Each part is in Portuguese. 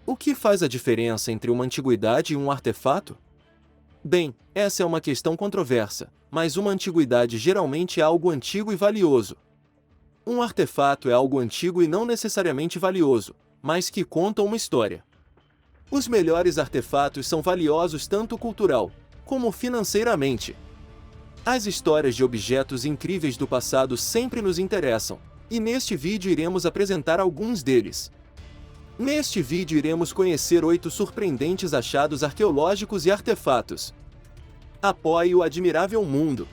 O que faz a diferença entre uma antiguidade e um artefato? Bem, essa é uma questão controversa, mas uma antiguidade geralmente é algo antigo e valioso. Um artefato é algo antigo e não necessariamente valioso, mas que conta uma história. Os melhores artefatos são valiosos tanto cultural como financeiramente. As histórias de objetos incríveis do passado sempre nos interessam, e neste vídeo iremos apresentar alguns deles. Neste vídeo iremos conhecer 8 surpreendentes achados arqueológicos e artefatos. Apoie o admirável mundo.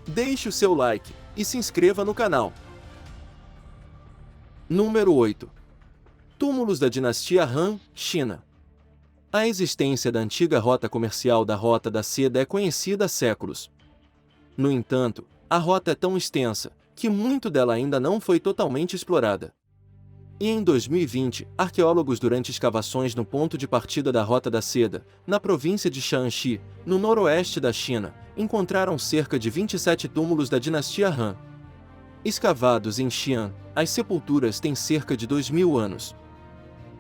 Deixe o seu like e se inscreva no canal. Número 8. Túmulos da dinastia Han, China. A existência da antiga rota comercial da Rota da Seda é conhecida há séculos. No entanto, a rota é tão extensa que muito dela ainda não foi totalmente explorada. E em 2020, arqueólogos durante escavações no ponto de partida da Rota da Seda, na província de Shaanxi, no noroeste da China, encontraram cerca de 27 túmulos da dinastia Han. Escavados em Xi'an, as sepulturas têm cerca de 2.000 anos.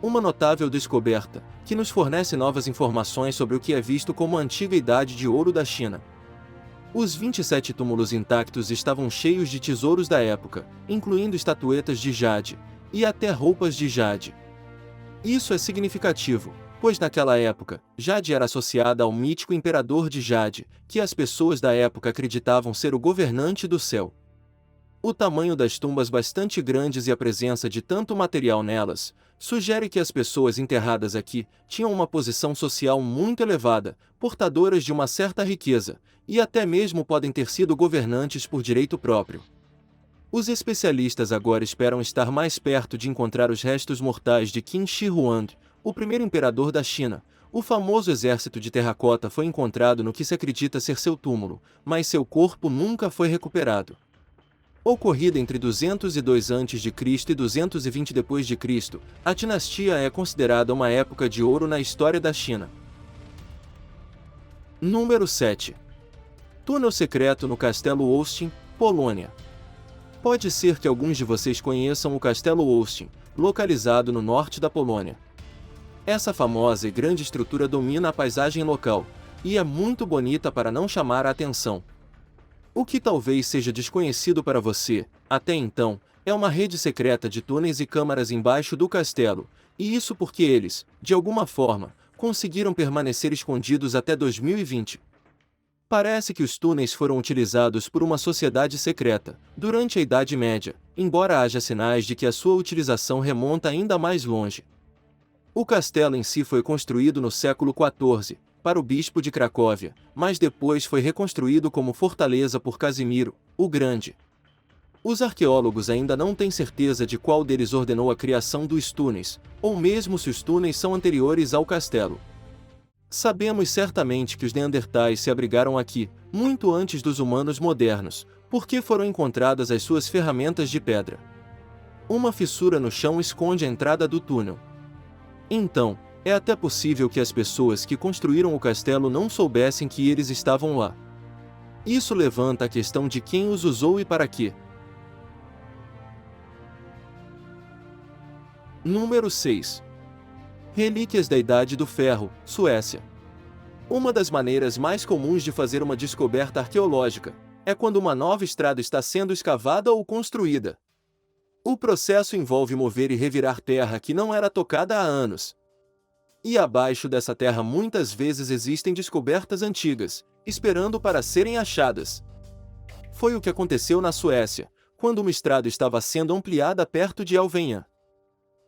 Uma notável descoberta, que nos fornece novas informações sobre o que é visto como a antiga Idade de Ouro da China. Os 27 túmulos intactos estavam cheios de tesouros da época, incluindo estatuetas de jade, e até roupas de jade. Isso é significativo, pois naquela época, Jade era associada ao mítico imperador de Jade, que as pessoas da época acreditavam ser o governante do céu. O tamanho das tumbas bastante grandes e a presença de tanto material nelas, sugere que as pessoas enterradas aqui tinham uma posição social muito elevada, portadoras de uma certa riqueza, e até mesmo podem ter sido governantes por direito próprio. Os especialistas agora esperam estar mais perto de encontrar os restos mortais de Qin Shi Huang, o primeiro imperador da China. O famoso exército de terracota foi encontrado no que se acredita ser seu túmulo, mas seu corpo nunca foi recuperado. Ocorrida entre 202 a.C. e 220 d.C., a dinastia é considerada uma época de ouro na história da China. Número 7. Túnel secreto no Castelo Olsztyn, Polônia. Pode ser que alguns de vocês conheçam o Castelo Olsztyn, localizado no norte da Polônia. Essa famosa e grande estrutura domina a paisagem local, e é muito bonita para não chamar a atenção. O que talvez seja desconhecido para você, até então, é uma rede secreta de túneis e câmaras embaixo do castelo, e isso porque eles, de alguma forma, conseguiram permanecer escondidos até 2020. Parece que os túneis foram utilizados por uma sociedade secreta, durante a Idade Média, embora haja sinais de que a sua utilização remonta ainda mais longe. O castelo em si foi construído no século XIV, para o bispo de Cracóvia, mas depois foi reconstruído como fortaleza por Casimiro, o Grande. Os arqueólogos ainda não têm certeza de qual deles ordenou a criação dos túneis, ou mesmo se os túneis são anteriores ao castelo. Sabemos certamente que os neandertais se abrigaram aqui, muito antes dos humanos modernos, porque foram encontradas as suas ferramentas de pedra. Uma fissura no chão esconde a entrada do túnel. Então, é até possível que as pessoas que construíram o castelo não soubessem que eles estavam lá. Isso levanta a questão de quem os usou e para quê. Número 6. Relíquias da Idade do Ferro, Suécia. Uma das maneiras mais comuns de fazer uma descoberta arqueológica é quando uma nova estrada está sendo escavada ou construída. O processo envolve mover e revirar terra que não era tocada há anos. E abaixo dessa terra muitas vezes existem descobertas antigas, esperando para serem achadas. Foi o que aconteceu na Suécia, quando uma estrada estava sendo ampliada perto de Elvenha.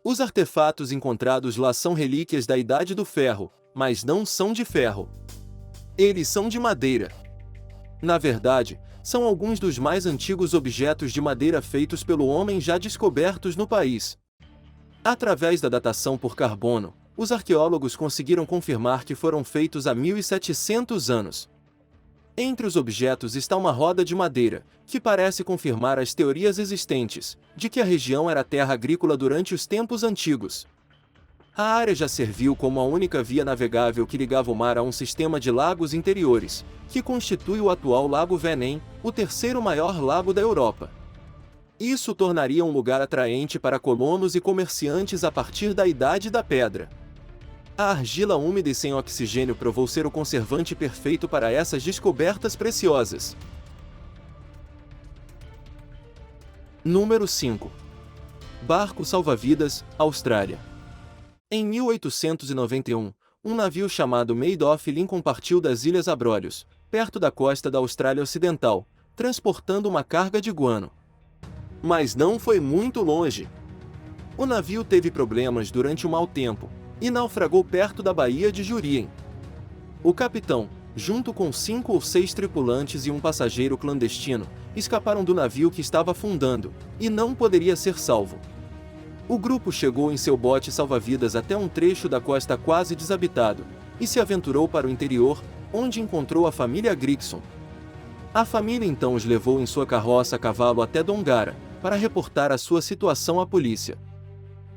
Os artefatos encontrados lá são relíquias da Idade do Ferro, mas não são de ferro. Eles são de madeira. Na verdade, são alguns dos mais antigos objetos de madeira feitos pelo homem já descobertos no país. Através da datação por carbono, os arqueólogos conseguiram confirmar que foram feitos há 1.700 anos. Entre os objetos está uma roda de madeira, que parece confirmar as teorias existentes, de que a região era terra agrícola durante os tempos antigos. A área já serviu como a única via navegável que ligava o mar a um sistema de lagos interiores, que constitui o atual Lago Veném, o terceiro maior lago da Europa. Isso tornaria um lugar atraente para colonos e comerciantes a partir da Idade da Pedra. A argila úmida e sem oxigênio provou ser o conservante perfeito para essas descobertas preciosas. Número 5. Barco salva-vidas, Austrália. Em 1891, um navio chamado Madoff Lincoln partiu das Ilhas Abrolhos, perto da costa da Austrália Ocidental, transportando uma carga de guano. Mas não foi muito longe. O navio teve problemas durante o mau tempo e naufragou perto da Baía de Jurien. O capitão, junto com 5 ou 6 tripulantes e um passageiro clandestino, escaparam do navio que estava afundando e não poderia ser salvo. O grupo chegou em seu bote salva-vidas até um trecho da costa quase desabitado e se aventurou para o interior, onde encontrou a família Gregson. A família então os levou em sua carroça a cavalo até Dongara, para reportar a sua situação à polícia.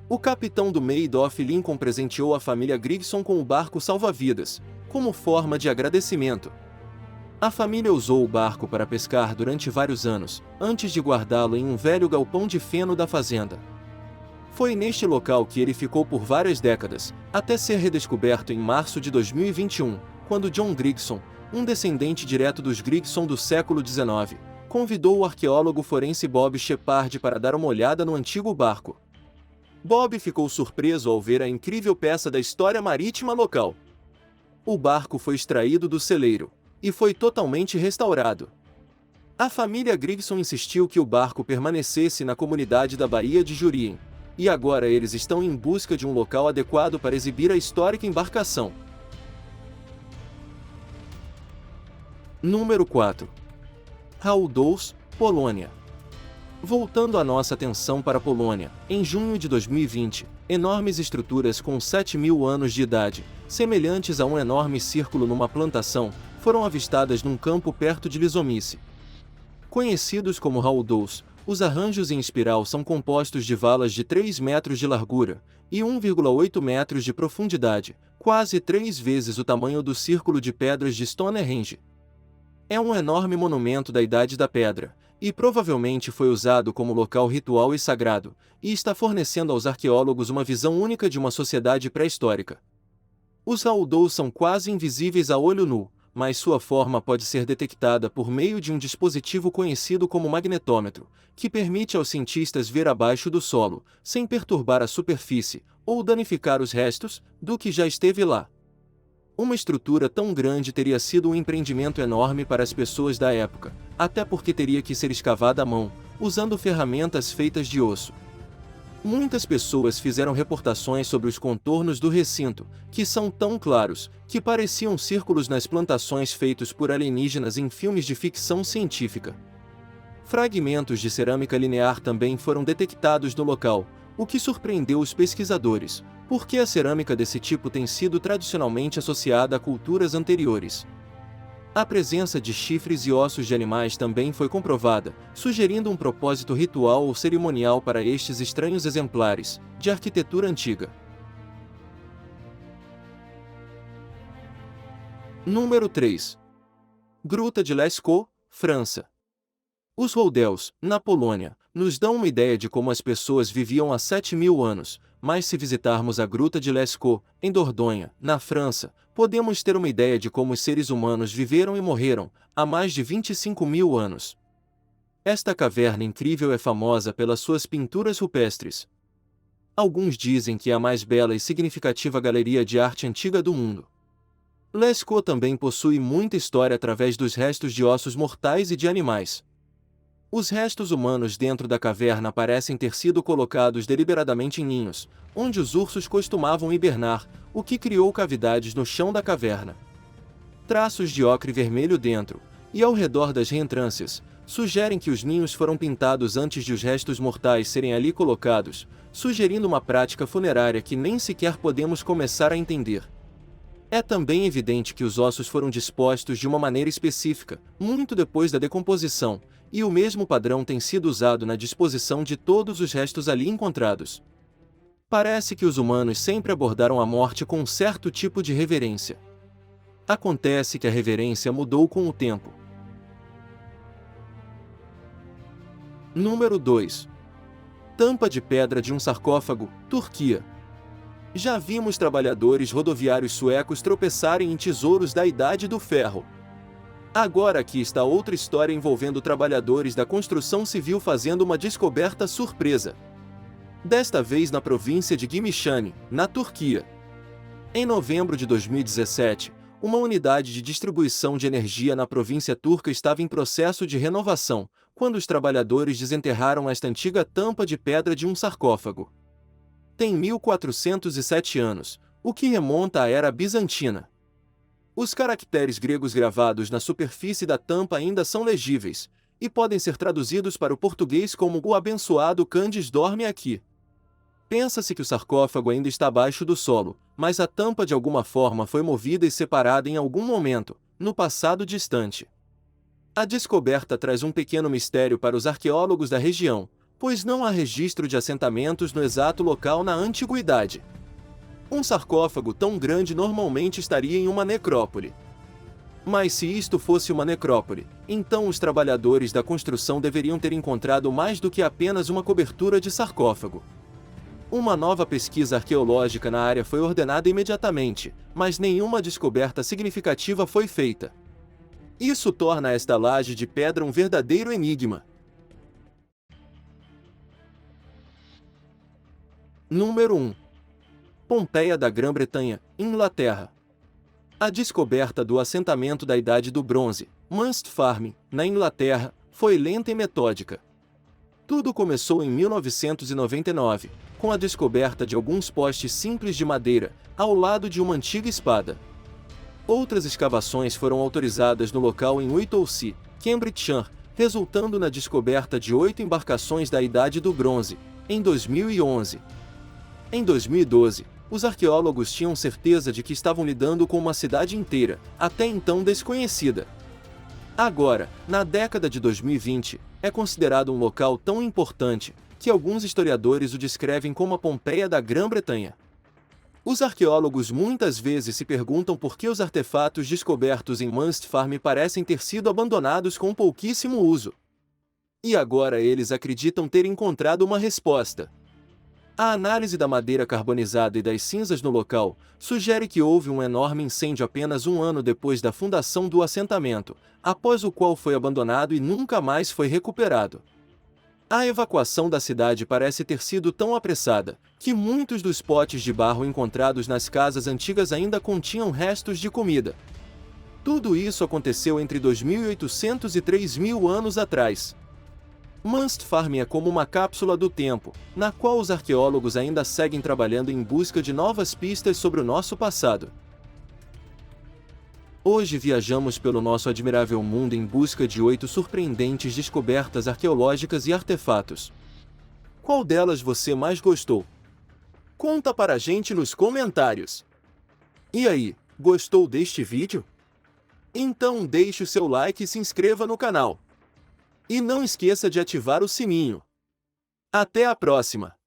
O capitão do Madoff Lincoln presenteou a família Gregson com o barco salva-vidas, como forma de agradecimento. A família usou o barco para pescar durante vários anos, antes de guardá-lo em um velho galpão de feno da fazenda. Foi neste local que ele ficou por várias décadas, até ser redescoberto em março de 2021, quando John Gregson, um descendente direto dos Gregson do século XIX, convidou o arqueólogo forense Bob Shepard para dar uma olhada no antigo barco. Bob ficou surpreso ao ver a incrível peça da história marítima local. O barco foi extraído do celeiro e foi totalmente restaurado. A família Gregson insistiu que o barco permanecesse na comunidade da Baía de Jurien, e agora eles estão em busca de um local adequado para exibir a histórica embarcação. Número 4. Raudows, Polônia. Voltando a nossa atenção para a Polônia, em junho de 2020, enormes estruturas com 7.000 anos de idade, semelhantes a um enorme círculo numa plantação, foram avistadas num campo perto de Lizomice. Conhecidos como Raudows, os arranjos em espiral são compostos de valas de 3 metros de largura e 1,8 metros de profundidade, quase 3 vezes o tamanho do círculo de pedras de Stonehenge. É um enorme monumento da Idade da Pedra, e provavelmente foi usado como local ritual e sagrado, e está fornecendo aos arqueólogos uma visão única de uma sociedade pré-histórica. Os Raudows são quase invisíveis a olho nu, mas sua forma pode ser detectada por meio de um dispositivo conhecido como magnetômetro, que permite aos cientistas ver abaixo do solo, sem perturbar a superfície, ou danificar os restos, do que já esteve lá. Uma estrutura tão grande teria sido um empreendimento enorme para as pessoas da época, até porque teria que ser escavada à mão, usando ferramentas feitas de osso. Muitas pessoas fizeram reportações sobre os contornos do recinto, que são tão claros, que pareciam círculos nas plantações feitos por alienígenas em filmes de ficção científica. Fragmentos de cerâmica linear também foram detectados no local, o que surpreendeu os pesquisadores, porque a cerâmica desse tipo tem sido tradicionalmente associada a culturas anteriores. A presença de chifres e ossos de animais também foi comprovada, sugerindo um propósito ritual ou cerimonial para estes estranhos exemplares, de arquitetura antiga. Número 3. Gruta de Lascaux, França. Os Raudows, na Polônia, nos dão uma ideia de como as pessoas viviam há 7.000 anos, mas se visitarmos a Gruta de Lascaux, em Dordogne, na França, podemos ter uma ideia de como os seres humanos viveram e morreram, há mais de 25.000 anos. Esta caverna incrível é famosa pelas suas pinturas rupestres. Alguns dizem que é a mais bela e significativa galeria de arte antiga do mundo. Lascaux também possui muita história através dos restos de ossos mortais e de animais. Os restos humanos dentro da caverna parecem ter sido colocados deliberadamente em ninhos, onde os ursos costumavam hibernar, o que criou cavidades no chão da caverna. Traços de ocre vermelho dentro, e ao redor das reentrâncias, sugerem que os ninhos foram pintados antes de os restos mortais serem ali colocados, sugerindo uma prática funerária que nem sequer podemos começar a entender. É também evidente que os ossos foram dispostos de uma maneira específica, muito depois da decomposição, e o mesmo padrão tem sido usado na disposição de todos os restos ali encontrados. Parece que os humanos sempre abordaram a morte com um certo tipo de reverência. Acontece que a reverência mudou com o tempo. Número 2. Tampa de pedra de um sarcófago, Turquia. Já vimos trabalhadores rodoviários suecos tropeçarem em tesouros da Idade do Ferro. Agora aqui está outra história envolvendo trabalhadores da construção civil fazendo uma descoberta surpresa. Desta vez na província de Gümüşhane, na Turquia. Em novembro de 2017, uma unidade de distribuição de energia na província turca estava em processo de renovação, quando os trabalhadores desenterraram esta antiga tampa de pedra de um sarcófago. Tem 1407 anos, o que remonta à era bizantina. Os caracteres gregos gravados na superfície da tampa ainda são legíveis, e podem ser traduzidos para o português como "O abençoado Cândice dorme aqui". Pensa-se que o sarcófago ainda está abaixo do solo, mas a tampa de alguma forma foi movida e separada em algum momento, no passado distante. A descoberta traz um pequeno mistério para os arqueólogos da região, pois não há registro de assentamentos no exato local na antiguidade. Um sarcófago tão grande normalmente estaria em uma necrópole. Mas se isto fosse uma necrópole, então os trabalhadores da construção deveriam ter encontrado mais do que apenas uma cobertura de sarcófago. Uma nova pesquisa arqueológica na área foi ordenada imediatamente, mas nenhuma descoberta significativa foi feita. Isso torna esta laje de pedra um verdadeiro enigma. Número 1. Pompeia da Grã-Bretanha, Inglaterra. A descoberta do assentamento da Idade do Bronze, Must Farm, na Inglaterra, foi lenta e metódica. Tudo começou em 1999, com a descoberta de alguns postes simples de madeira, ao lado de uma antiga espada. Outras escavações foram autorizadas no local em Whittlesea, Cambridgeshire, resultando na descoberta de 8 embarcações da Idade do Bronze, em 2011. Em 2012, os arqueólogos tinham certeza de que estavam lidando com uma cidade inteira, até então desconhecida. Agora, na década de 2020, é considerado um local tão importante que alguns historiadores o descrevem como a Pompeia da Grã-Bretanha. Os arqueólogos muitas vezes se perguntam por que os artefatos descobertos em Must Farm parecem ter sido abandonados com pouquíssimo uso. E agora eles acreditam ter encontrado uma resposta. A análise da madeira carbonizada e das cinzas no local sugere que houve um enorme incêndio apenas um ano depois da fundação do assentamento, após o qual foi abandonado e nunca mais foi recuperado. A evacuação da cidade parece ter sido tão apressada, que muitos dos potes de barro encontrados nas casas antigas ainda continham restos de comida. Tudo isso aconteceu entre 2.800 e 3.000 anos atrás. Must Farm é como uma cápsula do tempo, na qual os arqueólogos ainda seguem trabalhando em busca de novas pistas sobre o nosso passado. Hoje viajamos pelo nosso admirável mundo em busca de 8 surpreendentes descobertas arqueológicas e artefatos. Qual delas você mais gostou? Conta para a gente nos comentários. E aí, gostou deste vídeo? Então deixe o seu like e se inscreva no canal. E não esqueça de ativar o sininho. Até a próxima!